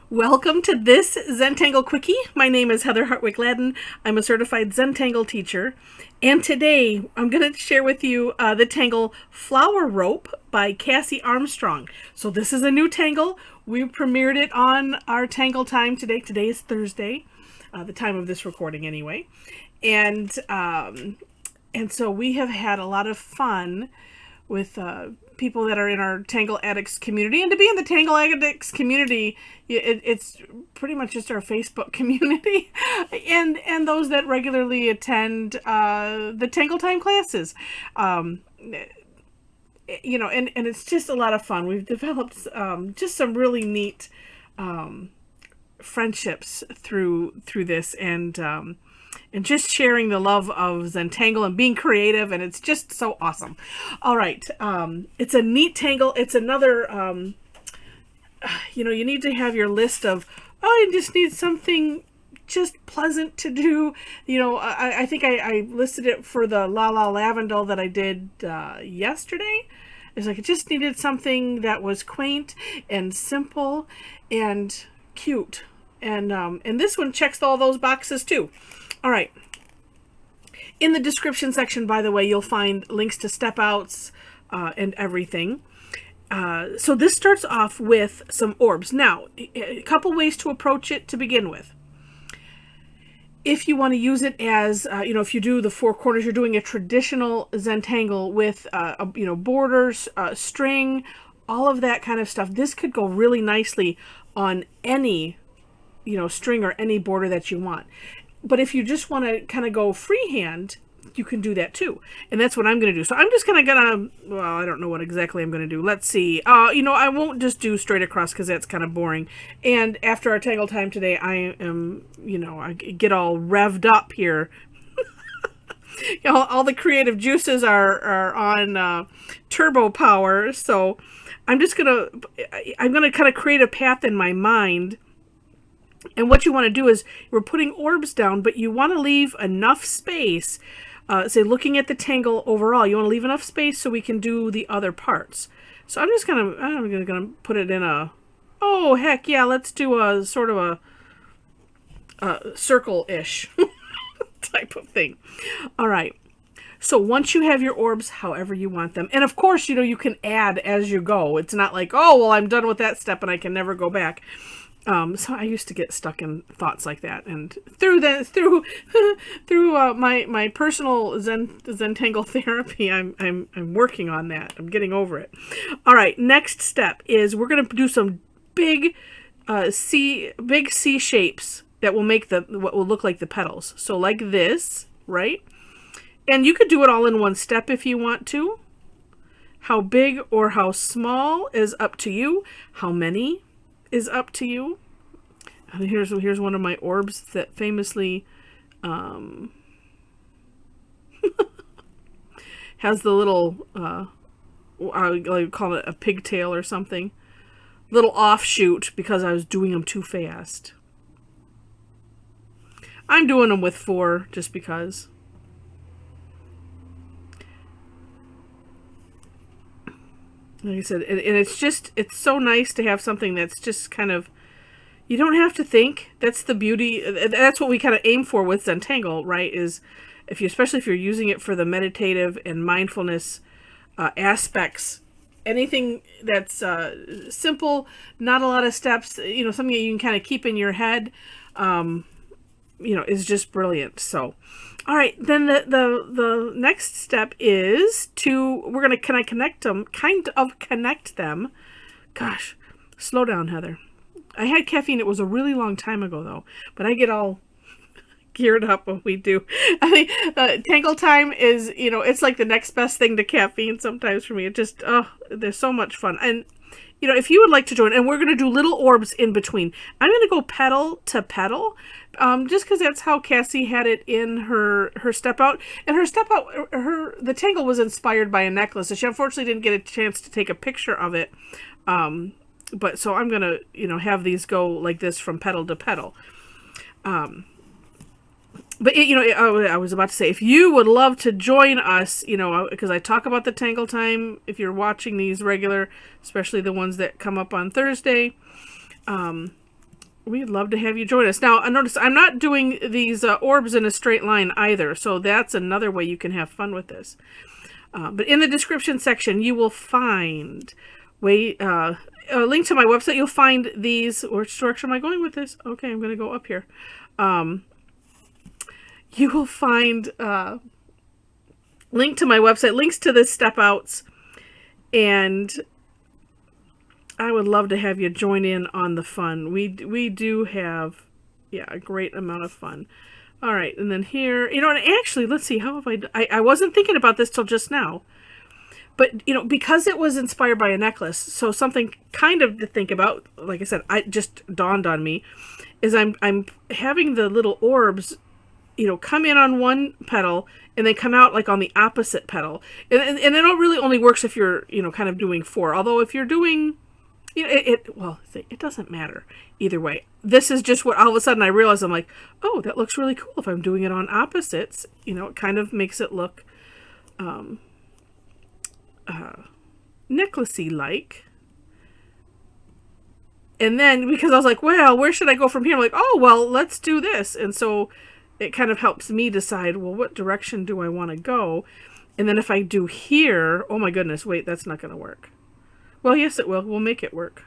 Welcome to this Zentangle Quickie. My name is Heather Hartwick Gladden. I'm a certified Zentangle teacher. And today I'm going to share with you the Tangle Flower Rope by Cassie Armstrong. So this is a new Tangle. We premiered it on our Tangle time today. Today is Thursday, the time of this recording anyway. And so we have had a lot of fun with people that are in our Tangle Addicts community. And to be in the Tangle Addicts community, it's pretty much just our Facebook community and those that regularly attend the Tangle Time classes. And it's just a lot of fun. We've developed just some really neat friendships through this, and just sharing the love of Zentangle and being creative, and it's just so awesome. All right, it's a neat tangle. It's another, you need to have your list of, you just need something just pleasant to do. I think I listed it for the La La Lavendel that I did yesterday. It's like, it just needed something that was quaint and simple and cute. And this one checks all those boxes too. All right. In the description section, by the way, you'll find links to step outs and everything. So this starts off with some orbs. Now, a couple ways to approach it to begin with. If you want to use it as, if you do the four corners, you're doing a traditional Zentangle with, borders, string, all of that kind of stuff. This could go really nicely on any, string or any border that you want. But if you just want to kind of go freehand, you can do that too. And that's what I'm going to do. So I'm just I don't know what exactly I'm going to do. Let's see. I won't just do straight across because that's kind of boring. And after our Tangle time today, I am, I get all revved up here. All the creative juices are on turbo power. So I'm going to kind of create a path in my mind. And what you want to do is, we're putting orbs down, but you want to leave enough space, say looking at the tangle overall, you want to leave enough space so we can do the other parts. So I'm going to put it in let's do a sort of a circle-ish type of thing. All right. So once you have your orbs however you want them, and of course, you can add as you go. It's not like, I'm done with that step and I can never go back. So I used to get stuck in thoughts like that, and through my personal Zentangle therapy, I'm working on that. I'm getting over it. All right, next step is we're going to do some big C shapes that will make what will look like the petals. So like this, right? And you could do it all in one step if you want to. How big or how small is up to you. How many is up to you. And here's one of my orbs that famously has the little I call it a pigtail or something, little offshoot, because I was doing them too fast. I'm doing them with 4 just because. Like I said, and it's so nice to have something that's just kind of, you don't have to think. That's the beauty. That's what we kind of aim for with Zentangle, right? Is especially if you're using it for the meditative and mindfulness aspects, anything that's simple, not a lot of steps, something that you can kind of keep in your head, is just brilliant. So, all right, then the next step is we're going to connect them. Gosh, slow down, Heather. I had caffeine. It was a really long time ago, though, but I get all geared up when we do. I mean, Tangle time is, it's like the next best thing to caffeine sometimes for me. It just, there's so much fun. And, if you would like to join, and we're going to do little orbs in between. I'm going to go petal to petal, just because that's how Cassie had it in her step out. And her step out, the tangle was inspired by a necklace. And she unfortunately didn't get a chance to take a picture of it. But so I'm going to, have these go like this from petal to petal. But, I was about to say, if you would love to join us, because I talk about the Tangle time, if you're watching these regular, especially the ones that come up on Thursday, We'd love to have you join us. Now, notice I'm not doing these orbs in a straight line either, so that's another way you can have fun with this. But in the description section, you will find a link to my website. You'll find these. Which direction am I going with this? Okay, I'm going to go up here. You will find link to my website, links to the step outs, and I would love to have you join in on the fun. We do have, yeah, a great amount of fun. All right, and then here, you know, and actually, let's see, how have I wasn't thinking about this till just now, but, you know, because it was inspired by a necklace, so something kind of to think about, like I said, it just dawned on me, is I'm having the little orbs, you know, come in on one petal and then come out like on the opposite petal. And it really only works if you're, you know, kind of doing 4. Although if you're doing, you know, it doesn't matter either way. This is just what all of a sudden I realized. I'm like, oh, that looks really cool if I'm doing it on opposites. You know, it kind of makes it look necklacey like. And then because I was like, well, where should I go from here? I'm like, oh, well, let's do this. And so it kind of helps me decide, well, what direction do I want to go? And then if I do here, oh my goodness, wait, that's not going to work. Well, yes, it will. We'll make it work.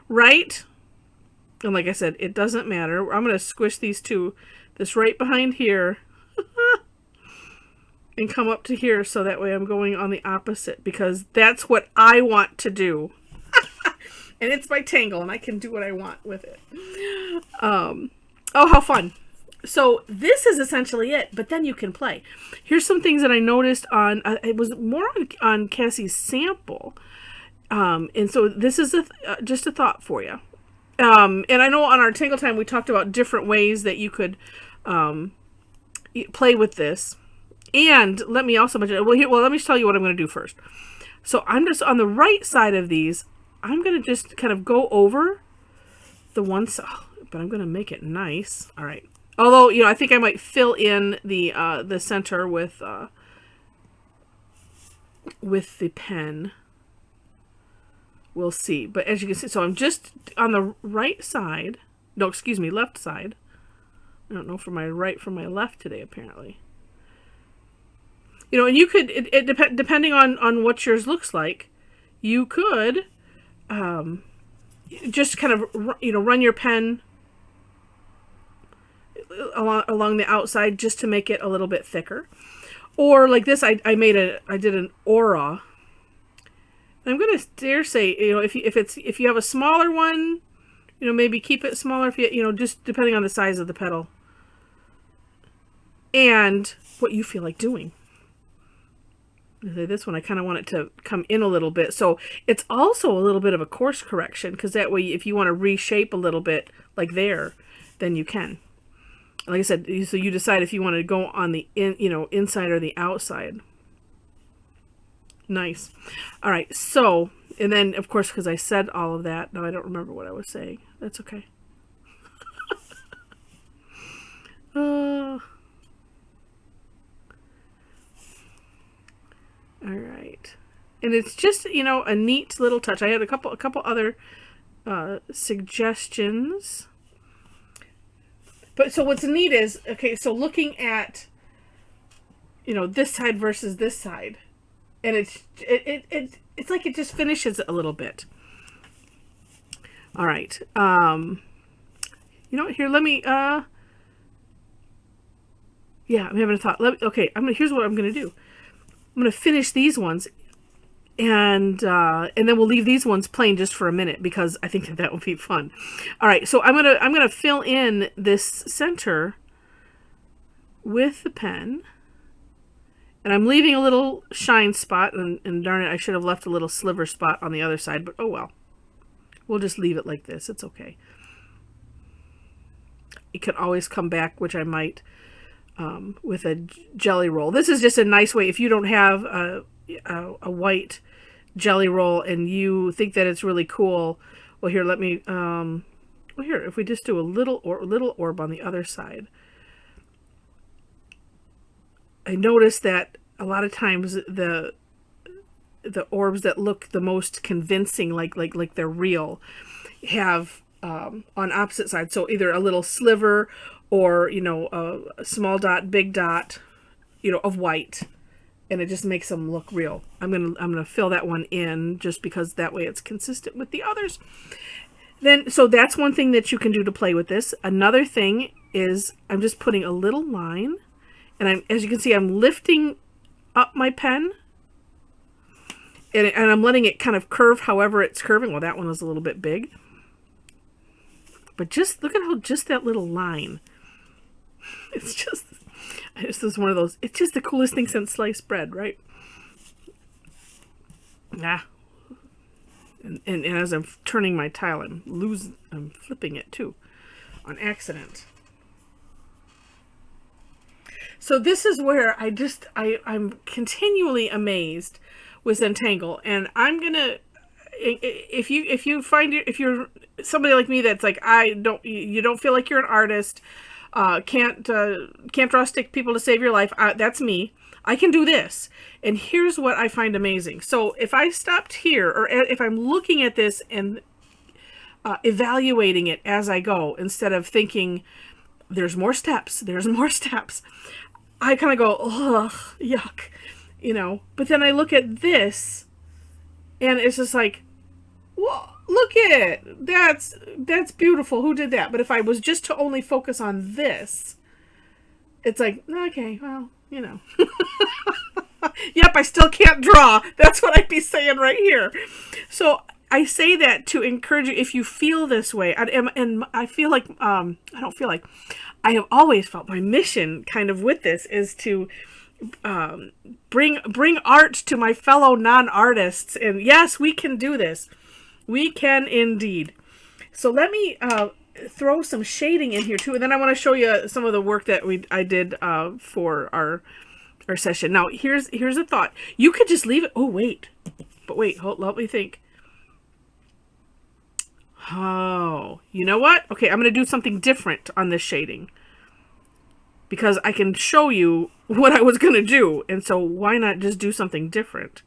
Right? And like I said, it doesn't matter. I'm going to squish these two, this right behind here, and come up to here so that way I'm going on the opposite, because that's what I want to do. And it's my Tangle, and I can do what I want with it. Oh, how fun. So this is essentially it, but then you can play. Here's some things that I noticed on, it was more on Cassie's sample. And so this is just a thought for you. And I know on our Tangle Time, we talked about different ways that you could play with this. And let me also mention, well, let me tell you what I'm going to do first. So I'm just on the right side of these. I'm going to just kind of go over the one side, but I'm going to make it nice. All right. Although, you know, I think I might fill in the center with the pen. We'll see. But as you can see, so I'm just on the right side. No, excuse me, left side. I don't know from my right from my left today, apparently. You know, and you could, depending on what yours looks like, you could just kind of, you know, run your pen along the outside just to make it a little bit thicker. Or like this, I did an aura. And I'm gonna dare say, you know, if you have a smaller one, you know, maybe keep it smaller. If you know, just depending on the size of the petal and what you feel like doing. This one, I kind of want it to come in a little bit. So it's also a little bit of a course correction, because that way, if you want to reshape a little bit like there, then you can. Like I said, so you decide if you want to go on the inside or the outside. Nice. All right. So, and then of course, because I said all of that, now I don't remember what I was saying. That's okay. All right. And it's just, you know, a neat little touch. I had a couple other suggestions. But so what's neat is, okay, so looking at, you know, this side versus this side, and it's like it just finishes it a little bit. All right. You know, here, let me, yeah, I'm having a thought. Okay, here's what I'm going to do. I'm going to finish these ones, and then we'll leave these ones plain just for a minute, because I think that will be fun. All right, so I'm gonna fill in this center with the pen, and I'm leaving a little shine spot, and darn it, I should have left a little sliver spot on the other side, but oh well. We'll just leave it like this. It's okay. It can always come back, which I might with a jelly roll. This is just a nice way, if you don't have a white jelly roll and you think that it's really cool. Well, here, let me, well, here, if we just do a little orb on the other side. I noticed that a lot of times the orbs that look the most convincing, like they're real, have on opposite sides. So either a little sliver or, you know, a small dot, big dot, you know, of white, and it just makes them look real. I'm gonna fill that one in just because that way it's consistent with the others. Then, so that's one thing that you can do to play with this. Another thing is I'm just putting a little line, and as you can see, I'm lifting up my pen, and I'm letting it kind of curve however it's curving. Well, that one was a little bit big, but just look at how just that little line. This is one of those. It's just the coolest thing since sliced bread, right? Yeah. And as I'm turning my tile, I'm flipping it too, on accident. So this is where I'm continually amazed with Zentangle, and I'm gonna, if you're somebody like me that's like, you don't feel like you're an artist, can't draw stick people to save your life. That's me. I can do this. And here's what I find amazing. So if I stopped here, or if I'm looking at this and evaluating it as I go, instead of thinking there's more steps, I kind of go, ugh, yuck, you know. But then I look at this and it's just like, whoa, look at it. That's beautiful. Who did that? But if I was just to only focus on this, it's like, okay, well, you know. Yep, I still can't draw. That's what I'd be saying right here. So I say that to encourage you, if you feel this way, and I feel like, I have always felt my mission kind of with this is to bring art to my fellow non-artists. And yes, we can do this. We can indeed. So let me throw some shading in here too, and then I want to show you some of the work that I did for our session. Now here's a thought. You could just leave it. Oh wait, let me think. Oh, you know what? Okay, I'm going to do something different on this shading, because I can show you what I was going to do, and so why not just do something different?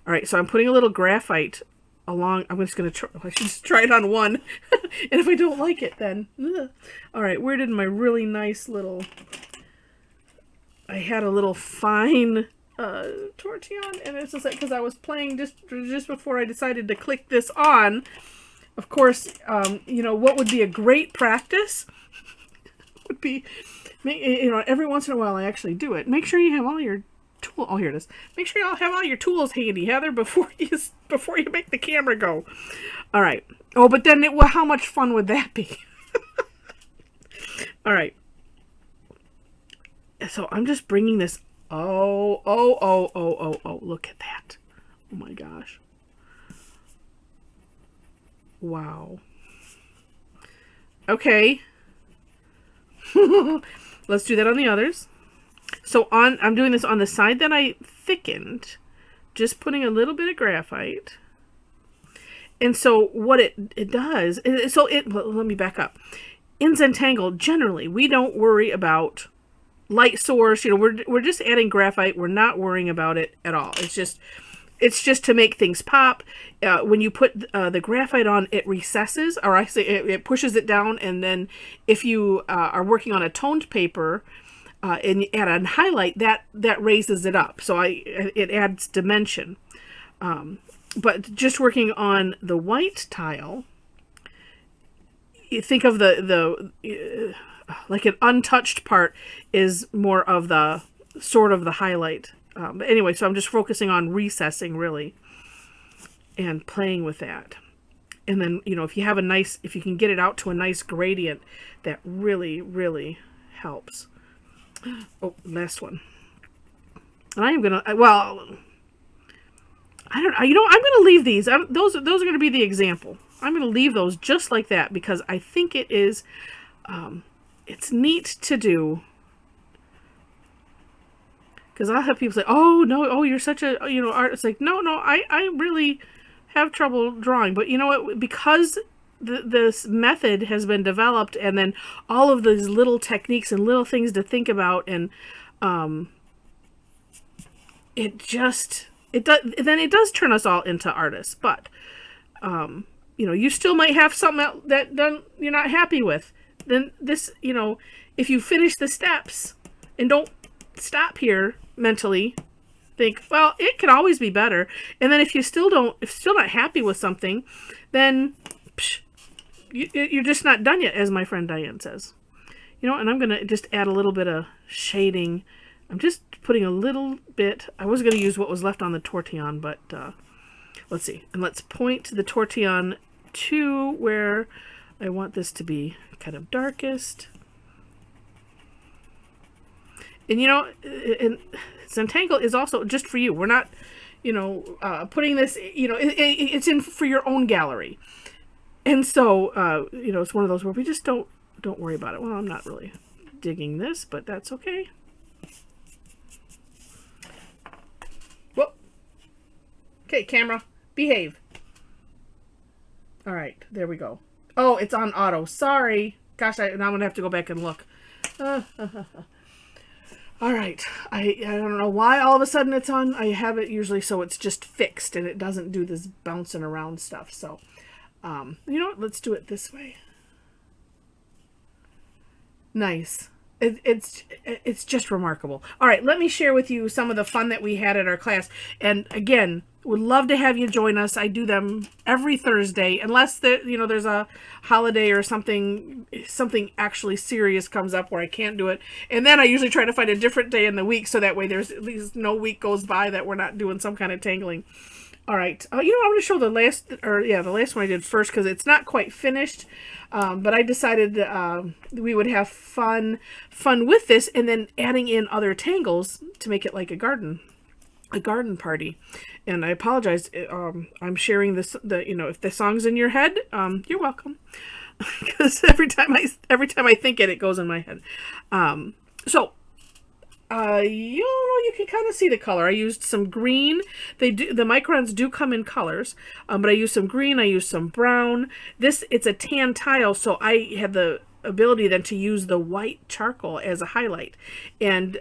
All right, so I'm putting a little graphite along. I'm just going to try. I should just try it on one, and if I don't like it, then ugh. All right, where did my really nice little? I had a little fine tortillon, and it's just like, because I was playing just before I decided to click this on. Of course, you know what would be a great practice would be, you know, every once in a while I actually do it. Make sure you have all your tool. Oh, here it is. Make sure you all have all your tools handy, Heather, before you make the camera go. All right. Oh, but then how much fun would that be? All right. So I'm just bringing this. Oh, look at that. Oh my gosh. Wow. Okay. Let's do that on the others. So I'm doing this on the side that I thickened, just putting a little bit of graphite. And so what it does, well, let me back up. In Zentangle, generally, we don't worry about light source. You know, we're just adding graphite. We're not worrying about it at all. It's just to make things pop. When you put the graphite on, it recesses, or I say it pushes it down. And then if you are working on a toned paper and you add a highlight, that raises it up. So it adds dimension. But just working on the white tile, you think of the like an untouched part is more of the sort of the highlight. But anyway, so I'm just focusing on recessing really and playing with that. And then, you know, if you can get it out to a nice gradient, that really, really helps. Oh, last one. And I am going to, well, I don't, you know, I'm going to leave these. Those are going to be the example. I'm going to leave those just like that because I think it is, it's neat to do. Because I'll have people say, oh, no, oh, you're such a, you know, art. It's like, no, I really have trouble drawing. But you know what? Because this method has been developed, and then all of these little techniques and little things to think about, and it just it does turn us all into artists. But you know, you still might have something that you're not happy with. Then this, you know, if you finish the steps and don't stop here mentally, think, well, it can always be better. And then if you still not happy with something, then you're just not done yet, as my friend Diane says. You know, and I'm going to just add a little bit of shading. I'm just putting a little bit. I was going to use what was left on the tortillon, but let's see. And let's point the tortillon to where I want this to be kind of darkest. And, you know, and Zentangle is also just for you. We're not, you know, putting this, you know, it's in for your own gallery. And so, you know, it's one of those where we just don't worry about it. Well, I'm not really digging this, but that's okay. Whoop. Okay, camera, behave. All right, there we go. Oh, it's on auto. Sorry. Gosh, now I'm going to have to go back and look. All right. I don't know why all of a sudden it's on. I have it usually so it's just fixed and it doesn't do this bouncing around stuff. So, you know what? Let's do it this way. Nice. It's just remarkable. All right, let me share with you some of the fun that we had at our class. And again, would love to have you join us. I do them every Thursday, unless there's a holiday or something actually serious comes up where I can't do it. And then I usually try to find a different day in the week so that way there's at least no week goes by that we're not doing some kind of tangling. All right. You know, I'm going to show the last one I did first because it's not quite finished. But I decided we would have fun with this and then adding in other tangles to make it like a garden party. And I apologize. I'm sharing this. If the song's in your head, you're welcome. Because every time I think it goes in my head. You can kind of see the color. I used some green. The microns do come in colors, but I used some green. I used some brown. It's a tan tile, so I had the ability then to use the white charcoal as a highlight. And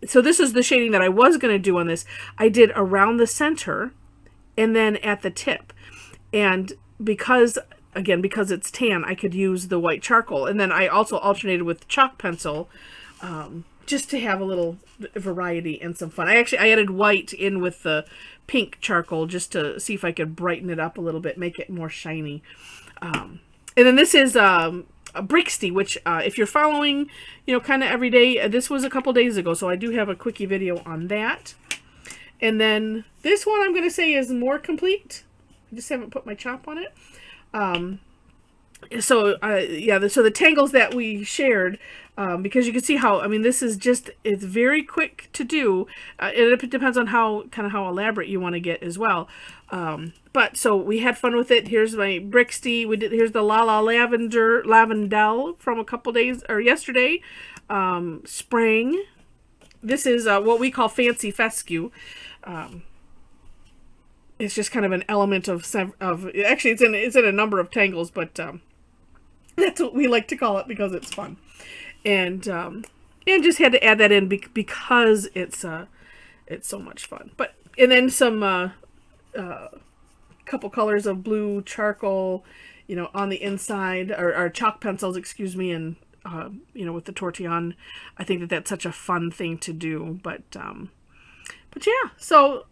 so this is the shading that I was going to do on this. I did around the center and then at the tip. And because it's tan, I could use the white charcoal. And then I also alternated with chalk pencil, just to have a little variety and some fun. I added white in with the pink charcoal just to see if I could brighten it up a little bit, make it more shiny. And then this is a Brixty, which if you're following, kind of every day, this was a couple days ago, so I do have a quickie video on that. And then this one I'm going to say is more complete. I just haven't put my chop on it. So the tangles that we shared, because you can see how, this is it's very quick to do. It depends on how elaborate you want to get as well. But so we had fun with it. Here's my Brixty. Here's the La La Lavendel from a couple days or yesterday. Spring. This is what we call Fancy Fescue. It's just kind of an element of actually it's in a number of tangles, but that's what we like to call it because it's fun, and just had to add that in because it's so much fun. And then some couple colors of blue charcoal, on the inside, or chalk pencils, excuse me, and with the tortillon. I think that's such a fun thing to do, but yeah, so.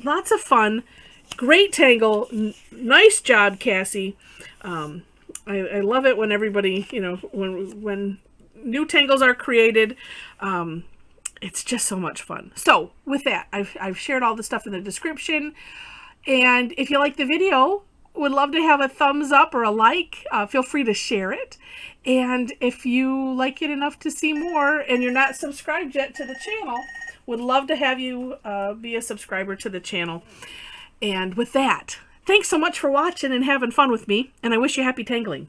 Lots of fun. Great tangle. Nice job, Cassie. I love it when everybody, when new tangles are created. It's just so much fun. So with that, I've shared all the stuff in the description. And if you like the video, would love to have a thumbs up or a like. Feel free to share it. And if you like it enough to see more and you're not subscribed yet to the channel, would love to have you be a subscriber to the channel. And with that, thanks so much for watching and having fun with me, and I wish you happy tangling.